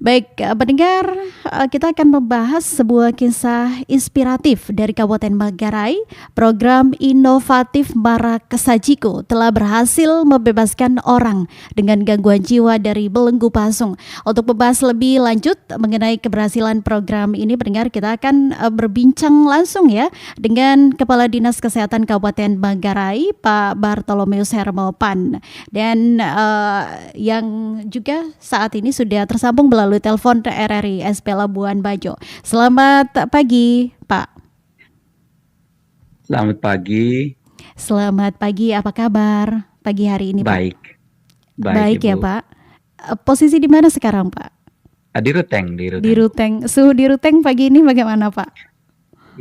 Baik, pendengar, kita akan membahas sebuah kisah inspiratif dari Kabupaten Manggarai. Program inovatif Marak Sajiku telah berhasil membebaskan orang dengan gangguan jiwa dari belenggu pasung. Untuk membahas lebih lanjut mengenai keberhasilan program ini, pendengar, kita akan berbincang langsung ya dengan Kepala Dinas Kesehatan Kabupaten Manggarai, Pak Bartolomeus Hermopan. Dan yang juga saat ini sudah tersambung melalui telepon RRI SP Labuan Bajo. Selamat pagi, Pak. Selamat pagi. Selamat pagi, apa kabar pagi hari ini, Pak? Baik, baik Baik ya, Ibu. Pak. Posisi di mana sekarang, Pak? Di Ruteng, di Di Ruteng. Ruteng. Suhu di Ruteng pagi ini bagaimana, Pak?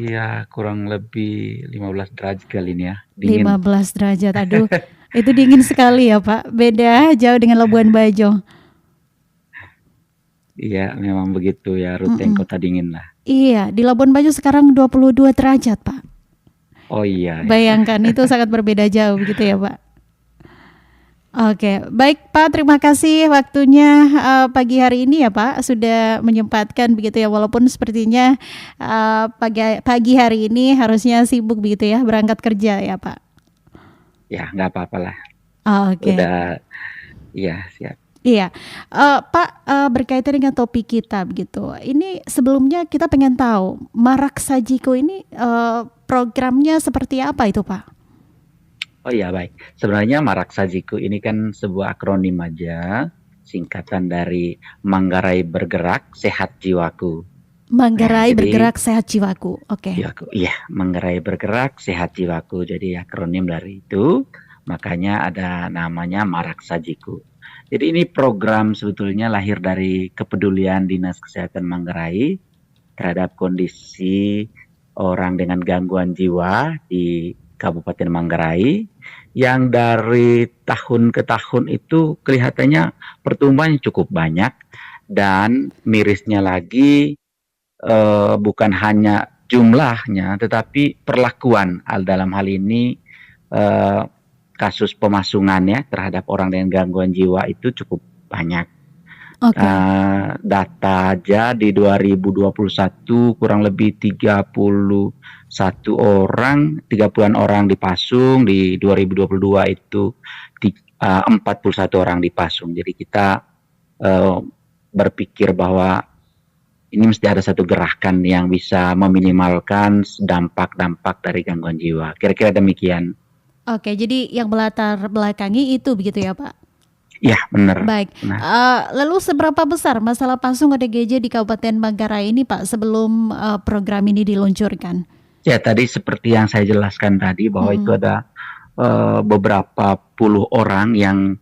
Iya, kurang lebih 15 derajat kali ini ya, dingin. 15 derajat, aduh. Itu dingin sekali ya, Pak. Beda jauh dengan Labuan Bajo. Iya, memang begitu ya, Ruteng kota dingin lah. Iya, di Labuan Bajo sekarang 22 derajat, Pak. Oh iya, ya. Bayangkan itu sangat berbeda jauh begitu ya, Pak. Oke, baik Pak, terima kasih waktunya pagi hari ini ya Pak, sudah menyempatkan begitu ya, walaupun sepertinya pagi hari ini harusnya sibuk begitu ya, berangkat kerja ya Pak. Ya, nggak apa-apa lah. Oke. Udah, iya siap. Iya, Pak, berkaitan dengan topik kita begitu. Ini sebelumnya kita pengen tahu Marak Sajiku ini programnya seperti apa itu Pak? Oh iya, baik. Sebenarnya Marak Sajiku ini kan sebuah akronim aja, singkatan dari Manggarai Bergerak Sehat Jiwaku. Manggarai Jadi Bergerak Sehat Jiwaku. Oke. jiwaku, iya, Manggarai Bergerak Sehat Jiwaku. Jadi akronim dari itu, makanya ada namanya Marak Sajiku. Jadi ini program sebetulnya lahir dari kepedulian Dinas Kesehatan Manggarai terhadap kondisi orang dengan gangguan jiwa di Kabupaten Manggarai yang dari tahun ke tahun itu kelihatannya pertumbuhannya cukup banyak, dan mirisnya lagi bukan hanya jumlahnya tetapi perlakuan dalam hal ini kasus pemasungannya terhadap orang dengan gangguan jiwa itu cukup banyak. Oke. Data aja di 2021 kurang lebih 30-an orang dipasung, di 2022 itu 41 orang dipasung. Jadi kita berpikir bahwa ini mesti ada satu gerakan yang bisa meminimalkan dampak-dampak dari gangguan jiwa. Kira-kira demikian. Oke, jadi yang melatar belakangi itu begitu ya Pak? Ya, benar. Baik, Nah, lalu seberapa besar masalah pasung ODGJ di Kabupaten Manggarai ini Pak sebelum program ini diluncurkan? ya tadi seperti yang saya jelaskan tadi bahwa itu ada beberapa puluh orang yang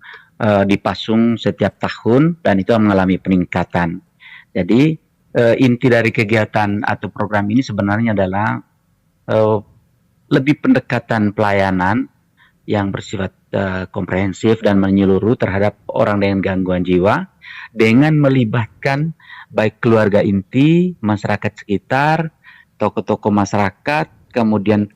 dipasung setiap tahun dan itu mengalami peningkatan. Jadi inti dari kegiatan atau program ini sebenarnya adalah lebih pendekatan pelayanan yang bersifat komprehensif dan menyeluruh terhadap orang dengan gangguan jiwa dengan melibatkan baik keluarga inti, masyarakat sekitar, tokoh-tokoh masyarakat, kemudian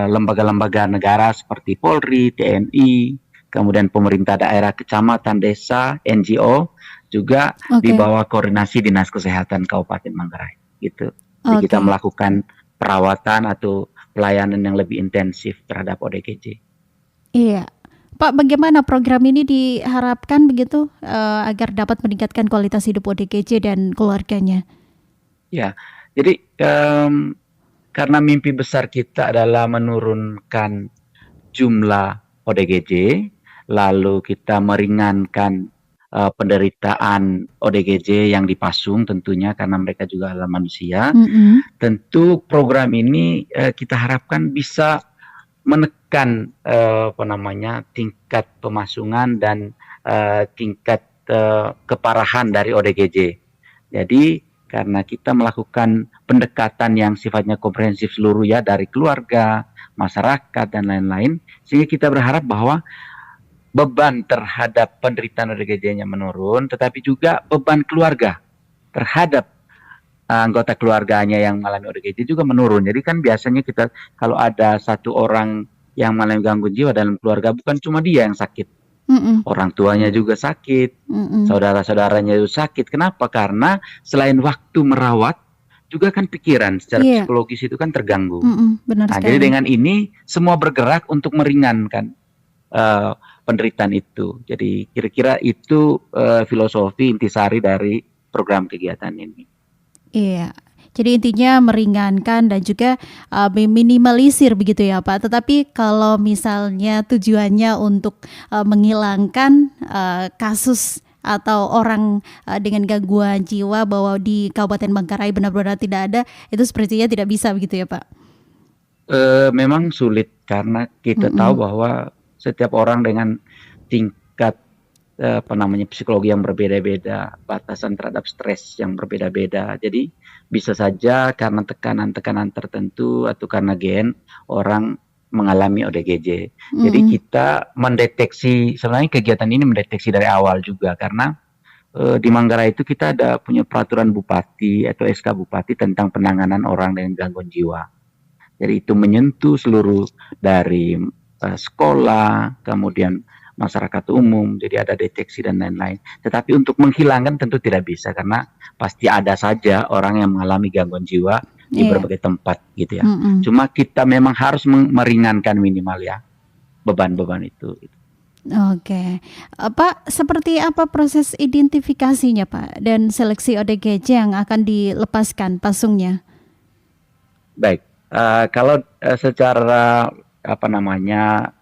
lembaga-lembaga negara seperti Polri, TNI, kemudian pemerintah daerah, kecamatan, desa, NGO, juga di bawah koordinasi Dinas Kesehatan Kabupaten Manggarai gitu. Jadi kita melakukan perawatan atau pelayanan yang lebih intensif terhadap ODGJ. Iya. Pak, bagaimana program ini diharapkan begitu agar dapat meningkatkan kualitas hidup ODGJ dan keluarganya? Ya, jadi karena mimpi besar kita adalah menurunkan jumlah ODGJ, lalu kita meringankan penderitaan ODGJ yang dipasung tentunya karena mereka juga adalah manusia. Tentu program ini kita harapkan bisa menekan tingkat pemasungan dan tingkat keparahan dari ODGJ. Jadi karena kita melakukan pendekatan yang sifatnya komprehensif seluruh ya, dari keluarga, masyarakat dan lain-lain, sehingga kita berharap bahwa beban terhadap penderitaan ODGJ-nya menurun, tetapi juga beban keluarga terhadap anggota keluarganya yang mengalami ODGJ juga menurun. Jadi kan biasanya kita kalau ada satu orang yang mengalami gangguan jiwa dalam keluarga, bukan cuma dia yang sakit, Mm-mm. Orang tuanya juga sakit, Mm-mm. saudara-saudaranya juga sakit. Kenapa? Karena selain waktu merawat, juga kan pikiran secara Iya. psikologis itu kan terganggu. Mm-mm. Benar Nah, jadi sekali. dengan ini semua bergerak untuk meringankan eh, penderitaan itu. Jadi kira-kira itu filosofi intisari dari program kegiatan ini. Iya. Jadi intinya meringankan dan juga meminimalisir begitu ya Pak. Tetapi kalau misalnya tujuannya untuk menghilangkan kasus atau orang dengan gangguan jiwa bahwa di Kabupaten Manggarai benar-benar tidak ada, itu sepertinya tidak bisa begitu ya Pak. Memang sulit karena kita tahu Mm-mm. bahwa setiap orang dengan tingkat psikologi yang berbeda-beda, batasan terhadap stres yang berbeda-beda. Jadi bisa saja karena tekanan-tekanan tertentu atau karena gen orang mengalami ODGJ. Jadi Mm-mm. kita mendeteksi, sebenarnya kegiatan ini mendeteksi dari awal juga karena di Manggarai itu kita ada punya peraturan bupati atau SK bupati tentang penanganan orang dengan gangguan jiwa. Jadi itu menyentuh seluruh dari sekolah, kemudian masyarakat umum, jadi ada deteksi dan lain-lain. Tetapi untuk menghilangkan tentu tidak bisa karena pasti ada saja orang yang mengalami gangguan jiwa di Iya. berbagai tempat gitu ya. Mm-mm. Cuma kita memang harus meringankan minimal ya beban-beban itu. Oke, Pak, seperti apa proses identifikasinya Pak dan seleksi ODGJ yang akan dilepaskan pasungnya? Baik, kalau secara apa namanya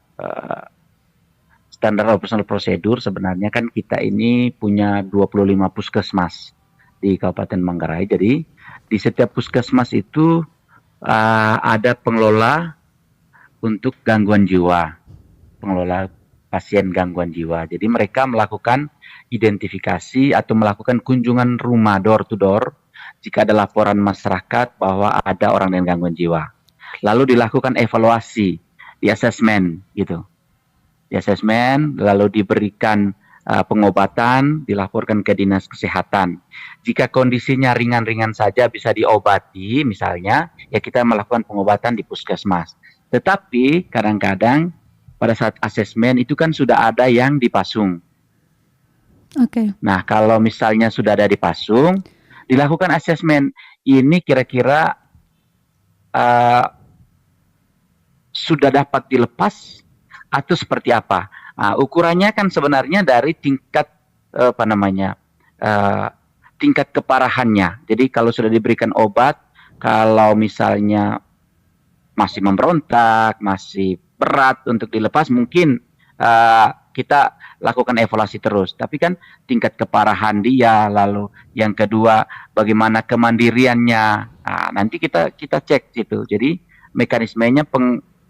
standar operasional prosedur sebenarnya kan kita ini punya 25 puskesmas di Kabupaten Manggarai. Jadi di setiap puskesmas itu ada pengelola untuk gangguan jiwa, pengelola pasien gangguan jiwa. Jadi mereka melakukan identifikasi atau melakukan kunjungan rumah door to door jika ada laporan masyarakat bahwa ada orang dengan gangguan jiwa. Lalu dilakukan evaluasi, di asesmen gitu. Di asesmen lalu diberikan pengobatan, dilaporkan ke dinas kesehatan. Jika kondisinya ringan-ringan saja bisa diobati misalnya, ya kita melakukan pengobatan di puskesmas. Tetapi kadang-kadang pada saat asesmen itu kan sudah ada yang dipasung. Oke. Nah, kalau misalnya sudah ada dipasung, dilakukan asesmen. Ini kira-kira sudah dapat dilepas atau seperti apa? Ukurannya kan sebenarnya dari tingkat tingkat keparahannya. Jadi kalau sudah diberikan obat, kalau misalnya masih memberontak, masih berat untuk dilepas, mungkin kita lakukan evaluasi terus. Tapi kan tingkat keparahan dia, lalu yang kedua bagaimana kemandiriannya, nanti kita cek situ. Jadi mekanismenya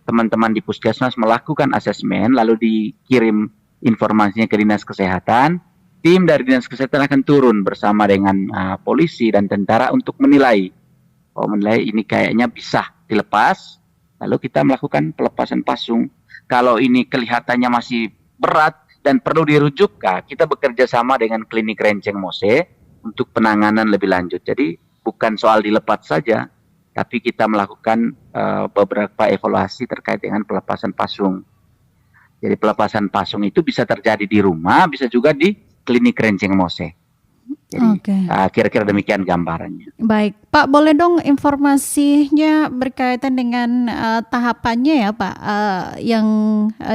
teman-teman di puskesmas melakukan asesmen, lalu dikirim informasinya ke dinas kesehatan. Tim dari dinas kesehatan akan turun bersama dengan polisi dan tentara untuk menilai ini kayaknya bisa dilepas, lalu kita melakukan pelepasan pasung. Kalau ini kelihatannya masih berat dan perlu dirujuk, kita bekerja sama dengan klinik Renceng Mose untuk penanganan lebih lanjut. Jadi bukan soal dilepas saja, tapi kita melakukan beberapa evaluasi terkait dengan pelepasan pasung. Jadi pelepasan pasung itu bisa terjadi di rumah, bisa juga di klinik Renceng Mose. Jadi kira-kira demikian gambarannya. Baik, Pak, boleh dong informasinya berkaitan dengan tahapannya ya Pak, yang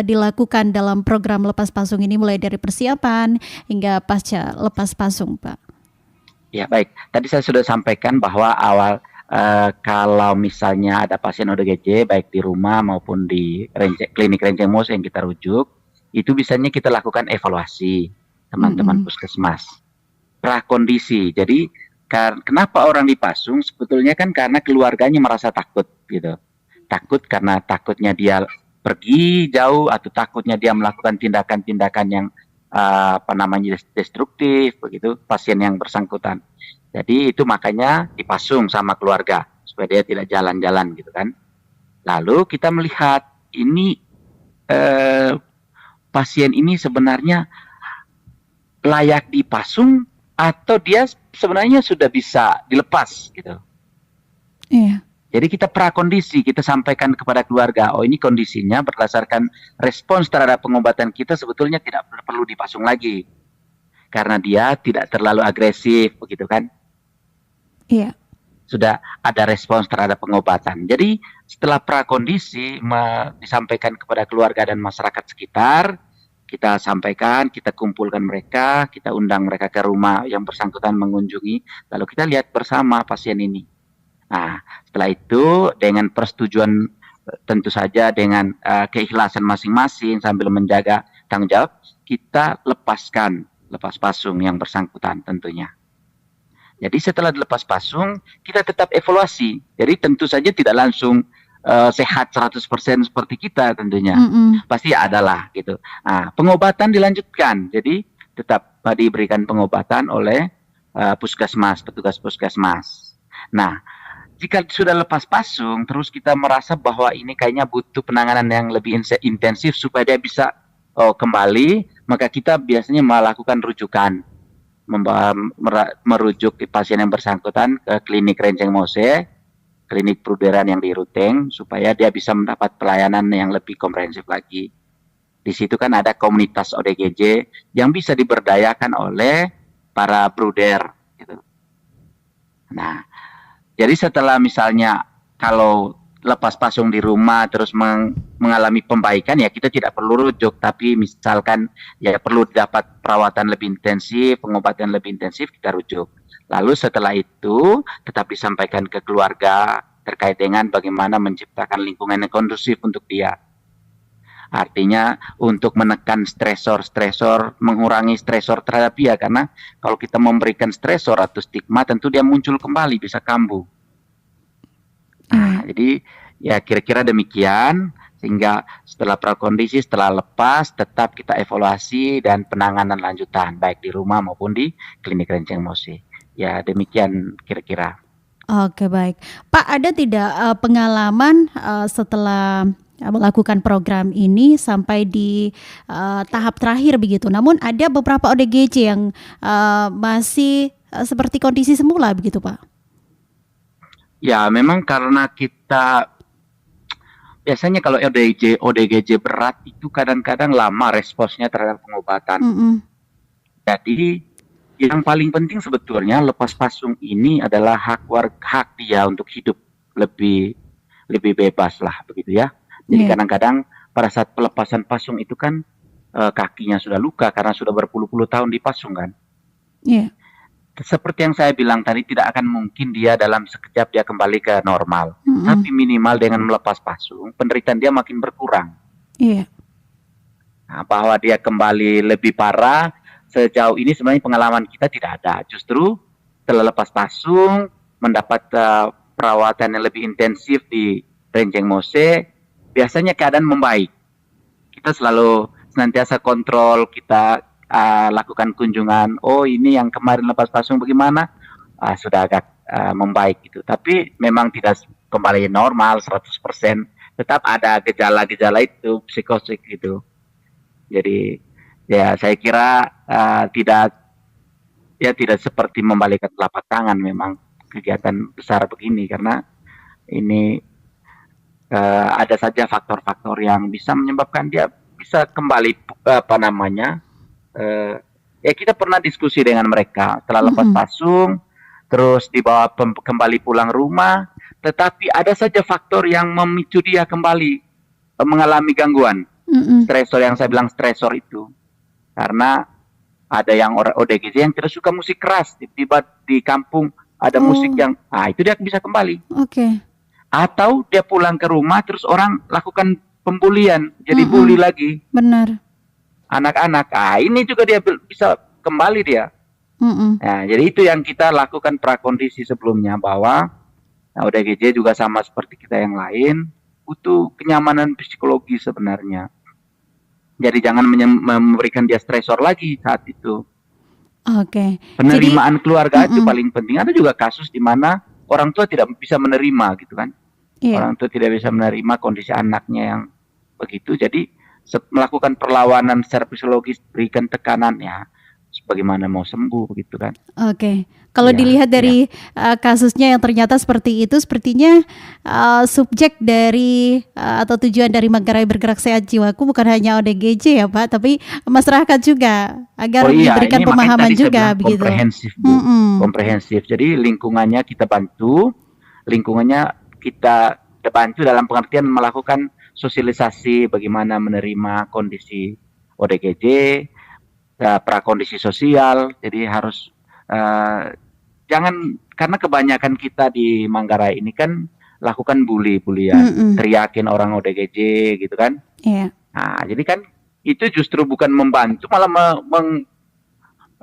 dilakukan dalam program lepas pasung ini mulai dari persiapan hingga pasca lepas pasung, Pak. Ya baik, tadi saya sudah sampaikan bahwa awal kalau misalnya ada pasien ODGJ baik di rumah maupun di klinik Renceng Mose yang kita rujuk, itu biasanya kita lakukan evaluasi teman-teman puskesmas. Prakondisi. Jadi kenapa orang dipasung? Sebetulnya kan karena keluarganya merasa takut gitu. Takut karena takutnya dia pergi jauh atau takutnya dia melakukan tindakan-tindakan yang destruktif begitu pasien yang bersangkutan. Jadi itu makanya dipasung sama keluarga supaya dia tidak jalan-jalan gitu kan. Lalu kita melihat ini pasien ini sebenarnya layak dipasung atau dia sebenarnya sudah bisa dilepas gitu. Iya. Jadi kita prakondisi, kita sampaikan kepada keluarga, oh ini kondisinya berdasarkan respons terhadap pengobatan kita sebetulnya tidak perlu dipasung lagi. Karena dia tidak terlalu agresif, begitu kan? Iya. Sudah ada respons terhadap pengobatan. Jadi setelah prakondisi disampaikan kepada keluarga dan masyarakat sekitar, kita sampaikan, kita kumpulkan mereka, kita undang mereka ke rumah yang bersangkutan mengunjungi, lalu kita lihat bersama pasien ini. Nah, setelah itu dengan persetujuan tentu saja dengan keikhlasan masing-masing sambil menjaga tanggung jawab, kita lepas pasung yang bersangkutan tentunya. Jadi setelah dilepas pasung, kita tetap evaluasi. Jadi tentu saja tidak langsung sehat 100% seperti kita tentunya. Pasti adalah gitu. Nah, pengobatan dilanjutkan. Jadi tetap diberikan pengobatan oleh puskesmas, petugas puskesmas. Nah, jika sudah lepas pasung, terus kita merasa bahwa ini kayaknya butuh penanganan yang lebih intensif supaya dia bisa kembali, maka kita biasanya melakukan rujukan. Merujuk pasien yang bersangkutan ke klinik Renceng Mose, klinik Pruderan yang di Ruteng, supaya dia bisa mendapat pelayanan yang lebih komprehensif lagi. Di situ kan ada komunitas ODGJ yang bisa diberdayakan oleh para bruder. Gitu. Nah, jadi setelah misalnya kalau lepas pasung di rumah terus mengalami pembaikan, ya kita tidak perlu rujuk, tapi misalkan ya perlu dapat perawatan lebih intensif, pengobatan lebih intensif, kita rujuk. Lalu setelah itu tetap disampaikan ke keluarga terkait dengan bagaimana menciptakan lingkungan yang kondusif untuk dia. Artinya untuk menekan stresor, mengurangi stresor terhadap dia, karena kalau kita memberikan stresor atau stigma tentu dia muncul kembali, bisa kambuh. Nah, jadi ya kira-kira demikian, sehingga setelah prakondisi, setelah lepas, tetap kita evaluasi dan penanganan lanjutan, baik di rumah maupun di klinik Renceng Mose. Ya demikian kira-kira. Oke, baik. Pak, ada tidak pengalaman setelah melakukan program ini sampai di tahap terakhir begitu, namun ada beberapa ODGJ yang masih seperti kondisi semula begitu, Pak? Ya, memang karena kita biasanya kalau ODGJ berat itu kadang-kadang lama responsnya terhadap pengobatan. Jadi yang paling penting sebetulnya lepas pasung ini adalah hak dia untuk hidup lebih bebas lah, begitu ya. Jadi kadang-kadang pada saat pelepasan pasung itu kan kakinya sudah luka karena sudah berpuluh-puluh tahun dipasung kan. Iya. Seperti yang saya bilang tadi, tidak akan mungkin dia dalam sekejap dia kembali ke normal. Tapi minimal dengan melepas pasung, penderitaan dia makin berkurang. Iya. Nah, bahwa dia kembali lebih parah, sejauh ini sebenarnya pengalaman kita tidak ada. Justru setelah lepas pasung, mendapat perawatan yang lebih intensif di Renceng Mose, biasanya keadaan membaik. Kita selalu senantiasa kontrol, kita lakukan kunjungan, oh ini yang kemarin lepas pasung bagaimana, sudah agak membaik gitu. Tapi memang tidak kembali normal 100%, tetap ada gejala-gejala itu psikosik gitu. Jadi ya saya kira tidak seperti membalikan telapak tangan memang kegiatan besar begini, karena ini ada saja faktor-faktor yang bisa menyebabkan dia bisa kembali ya kita pernah diskusi dengan mereka setelah lepas pasung, terus dibawa kembali pulang rumah, tetapi ada saja faktor yang memicu dia kembali mengalami gangguan. Stresor yang saya bilang stresor itu, karena ada yang ODGJ yang tidak suka musik keras, tiba-tiba di kampung ada musik yang, itu dia bisa kembali. Atau dia pulang ke rumah terus orang lakukan pembulian, jadi bully lagi. Benar. Anak-anak, ini juga dia bisa kembali dia. Nah, jadi itu yang kita lakukan prakondisi sebelumnya, bahwa ODGJ juga sama seperti kita yang lain, butuh kenyamanan psikologi sebenarnya. Jadi jangan memberikan dia stresor lagi saat itu. Penerimaan keluarga itu paling penting. Ada juga kasus di mana orang tua tidak bisa menerima gitu kan. Orang tua tidak bisa menerima kondisi anaknya yang begitu, jadi melakukan perlawanan secara psikologis, berikan tekanan ya, bagaimana mau sembuh gitu kan. Oke, kalau Ya, dilihat ya. dari kasusnya yang ternyata seperti itu, sepertinya subjek dari atau tujuan dari Manggarai Bergerak Sehat Jiwaku bukan hanya ODGJ ya Pak, tapi masyarakat juga Oh agar iya, diberikan ini makanya pemahaman tadi saya juga bilang begitu. komprehensif, Bu. Mm-mm. Komprehensif. Jadi lingkungannya kita bantu, lingkungannya kita bantu dalam pengertian melakukan sosialisasi bagaimana menerima kondisi ODGJ, prakondisi sosial. Jadi harus uh, jangan, karena kebanyakan kita di Manggarai ini kan lakukan bulian, Mm-mm. teriakin orang ODGJ gitu kan. Iya, Nah, jadi kan itu justru bukan membantu, malah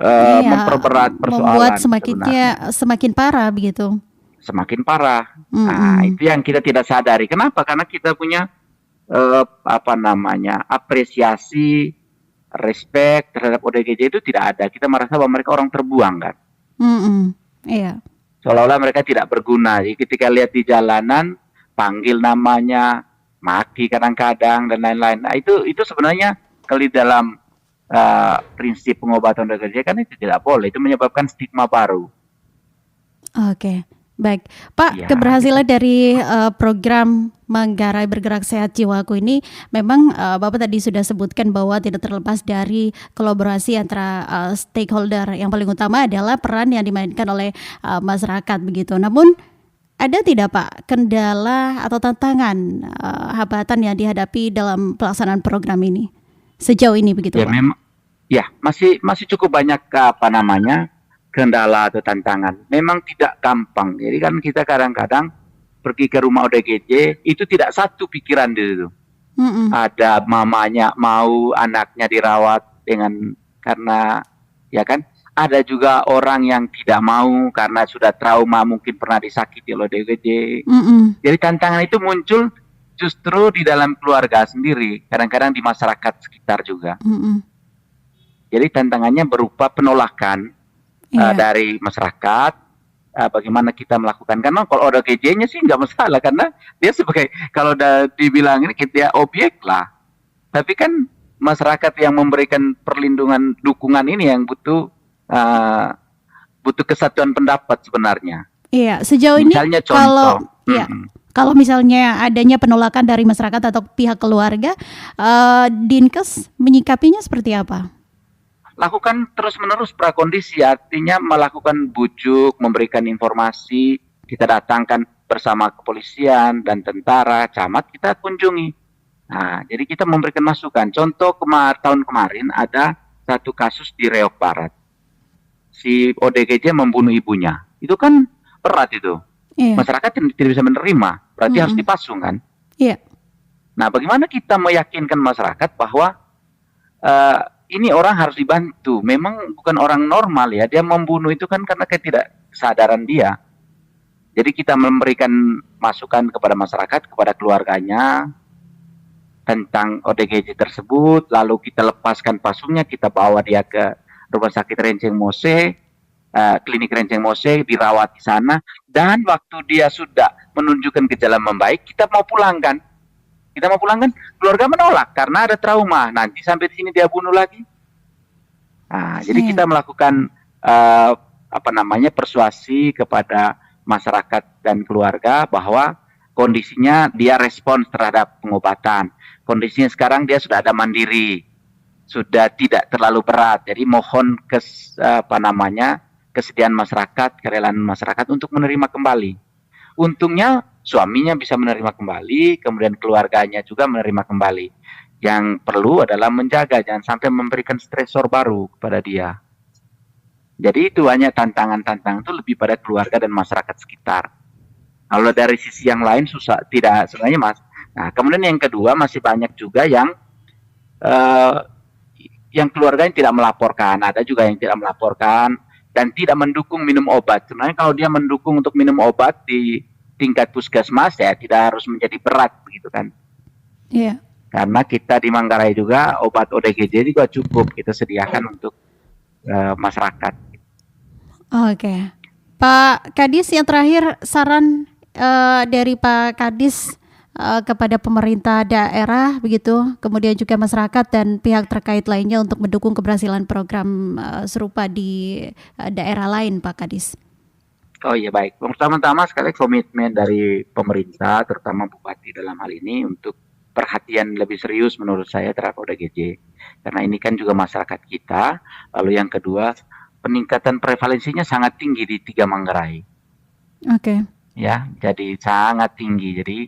iya, memperberat membuat persoalan sebenarnya. semakin parah begitu. Semakin parah. Nah, Mm-mm. itu yang kita tidak sadari. Kenapa? Karena kita punya apresiasi, respect terhadap ODGJ itu tidak ada. Kita merasa bahwa mereka orang terbuang kan. Mm-mm. Iya. Seolah-olah mereka tidak berguna. Jadi ketika lihat di jalanan, panggil namanya, maki kadang-kadang dan lain-lain. Nah, itu sebenarnya kalau di dalam prinsip pengobatan ODGJ kan itu tidak boleh. Itu menyebabkan stigma baru. Oke, baik. Pak, Ya, gitu. keberhasilan dari program Manggarai Bergerak Sehat Jiwaku ini memang Bapak tadi sudah sebutkan bahwa tidak terlepas dari kolaborasi antara stakeholder. Yang paling utama adalah peran yang dimainkan oleh masyarakat begitu. Namun ada tidak Pak kendala atau tantangan hambatan yang dihadapi dalam pelaksanaan program ini sejauh ini begitu Ya Pak? memang, ya masih cukup banyak kendala atau tantangan. Memang tidak gampang. Jadi kan kita kadang-kadang pergi ke rumah ODGJ itu tidak satu pikiran di situ. Mm-mm. Ada mamanya mau anaknya dirawat karena ya kan. Ada juga orang yang tidak mau karena sudah trauma, mungkin pernah disakiti oleh ODGJ. Mm-mm. Jadi tantangan itu muncul justru di dalam keluarga sendiri, kadang-kadang di masyarakat sekitar juga. Mm-mm. Jadi tantangannya berupa penolakan Iya. dari masyarakat, bagaimana kita melakukan. Karena kalau ada ODGJ-nya sih nggak masalah, karena dia sebagai, kalau udah dibilang ini dia objek lah. Tapi kan masyarakat yang memberikan perlindungan, dukungan ini yang butuh kesatuan pendapat sebenarnya. Iya, sejauh ini Misalnya kalau contoh, ya kalau misalnya adanya penolakan dari masyarakat atau pihak keluarga, Dinkes menyikapinya seperti apa? lakukan terus-menerus prakondisi, artinya melakukan bujuk, memberikan informasi, kita datangkan bersama kepolisian dan tentara, camat kita kunjungi. Nah, jadi kita memberikan masukan. Contoh tahun kemarin ada satu kasus di Riau Barat. Si ODGJ membunuh ibunya. Itu kan berat itu. Iya. Masyarakat tidak bisa menerima, berarti harus Mm-mm. dipasung kan. Iya. Nah, bagaimana kita meyakinkan masyarakat bahwa ini orang harus dibantu. Memang bukan orang normal ya. Dia membunuh itu kan karena ketidaksadaran dia. Jadi kita memberikan masukan kepada masyarakat, kepada keluarganya tentang ODGJ tersebut. Lalu kita lepaskan pasungnya, kita bawa dia ke Rumah Sakit Renceng Mose, Klinik Renceng Mose, dirawat di sana. Dan waktu dia sudah menunjukkan gejala membaik, kita mau pulangkan. Keluarga menolak karena ada trauma. Nanti sampai di sini dia bunuh lagi. Nah, jadi Iya. kita melakukan persuasi kepada masyarakat dan keluarga bahwa kondisinya dia respons terhadap pengobatan. Kondisinya sekarang dia sudah ada mandiri, sudah tidak terlalu berat. Jadi mohon kesediaan masyarakat, kerelaan masyarakat untuk menerima kembali. Untungnya suaminya bisa menerima kembali, kemudian keluarganya juga menerima kembali. Yang perlu adalah menjaga, jangan sampai memberikan stresor baru kepada dia. Jadi itu hanya tantangan-tantangan itu lebih pada keluarga dan masyarakat sekitar. Kalau dari sisi yang lain susah, tidak sebenarnya mas. Nah, kemudian yang kedua masih banyak juga yang keluarganya tidak melaporkan, ada juga yang tidak melaporkan dan tidak mendukung minum obat. Sebenarnya kalau dia mendukung untuk minum obat di tingkat puskesmas ya tidak harus menjadi berat begitu kan. Iya. Karena kita di Manggarai juga obat ODGJ juga cukup kita sediakan untuk masyarakat. Oke. Pak Kadis, yang terakhir saran dari Pak Kadis kepada pemerintah daerah begitu, kemudian juga masyarakat dan pihak terkait lainnya untuk mendukung keberhasilan program serupa di daerah lain, Pak Kadis. Oh iya baik. Pertama-tama sekali komitmen dari pemerintah, terutama Bupati dalam hal ini untuk perhatian lebih serius menurut saya terhadap ODGJ. Karena ini kan juga masyarakat kita. Lalu yang kedua, peningkatan prevalensinya sangat tinggi di Tiga Manggarai. Oke. Ya, jadi sangat tinggi. Jadi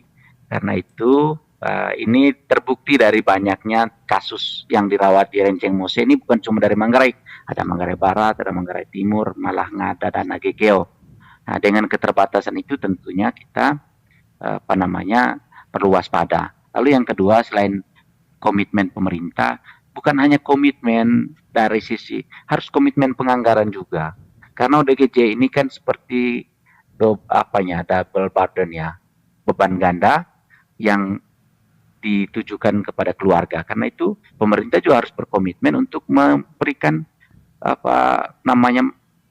karena itu ini terbukti dari banyaknya kasus yang dirawat di Renceng Mose ini bukan cuma dari Manggarai. Ada Manggarai Barat, ada Manggarai Timur, malah Ngada dan Nagegeo. Nah, dengan keterbatasan itu tentunya kita perlu waspada. Lalu yang kedua, selain komitmen pemerintah, bukan hanya komitmen dari sisi, harus komitmen penganggaran juga. Karena ODGJ ini kan seperti double burden ya, beban ganda yang ditujukan kepada keluarga. Karena itu pemerintah juga harus berkomitmen untuk memberikan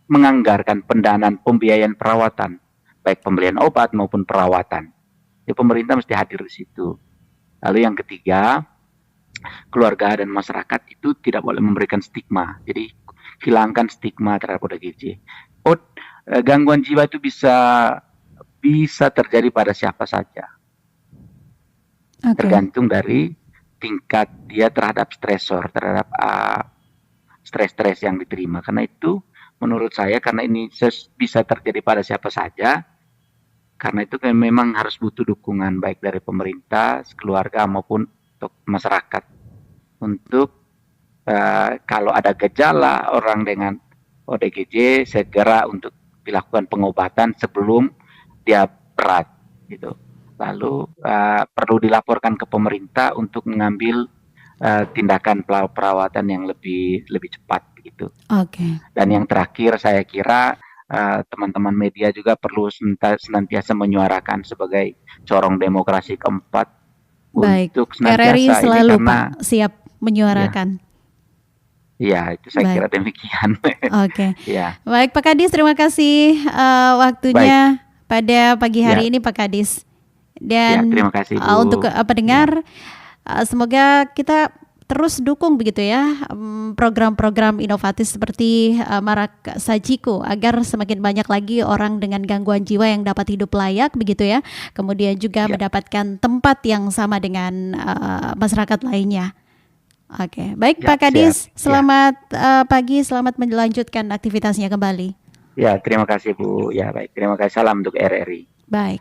menganggarkan pendanaan pembiayaan perawatan, baik pembelian obat maupun perawatan. Jadi pemerintah mesti hadir di situ. Lalu yang ketiga, keluarga dan masyarakat itu tidak boleh memberikan stigma. Jadi hilangkan stigma terhadap ODGJ. Gangguan jiwa itu bisa terjadi pada siapa saja. Tergantung dari tingkat dia terhadap stresor, terhadap stres-stres yang diterima. Karena itu menurut saya, karena ini bisa terjadi pada siapa saja, karena itu memang harus butuh dukungan baik dari pemerintah, keluarga maupun untuk masyarakat untuk kalau ada gejala orang dengan ODGJ segera untuk dilakukan pengobatan sebelum dia berat gitu. Lalu perlu dilaporkan ke pemerintah untuk mengambil tindakan perawatan yang lebih cepat begitu. Oke. Dan yang terakhir saya kira teman-teman media juga perlu senantiasa menyuarakan sebagai corong demokrasi keempat. Baik. Untuk senantiasa RRI selalu ini karena, Pak siap menyuarakan. Ya, itu saya kira demikian. Oke. Ya. Baik Pak Kadis, terima kasih waktunya pada pagi hari ini Pak Kadis. Dan terima kasih, Bu. Untuk pendengar, semoga kita terus dukung begitu ya program-program inovatif seperti Marak Sajiko agar semakin banyak lagi orang dengan gangguan jiwa yang dapat hidup layak begitu ya. Kemudian juga mendapatkan tempat yang sama dengan masyarakat lainnya. Oke, baik Pak Kadis, selamat pagi, selamat melanjutkan aktivitasnya kembali. Ya, terima kasih Bu. Ya, baik. Terima kasih. Salam untuk RRI. Baik.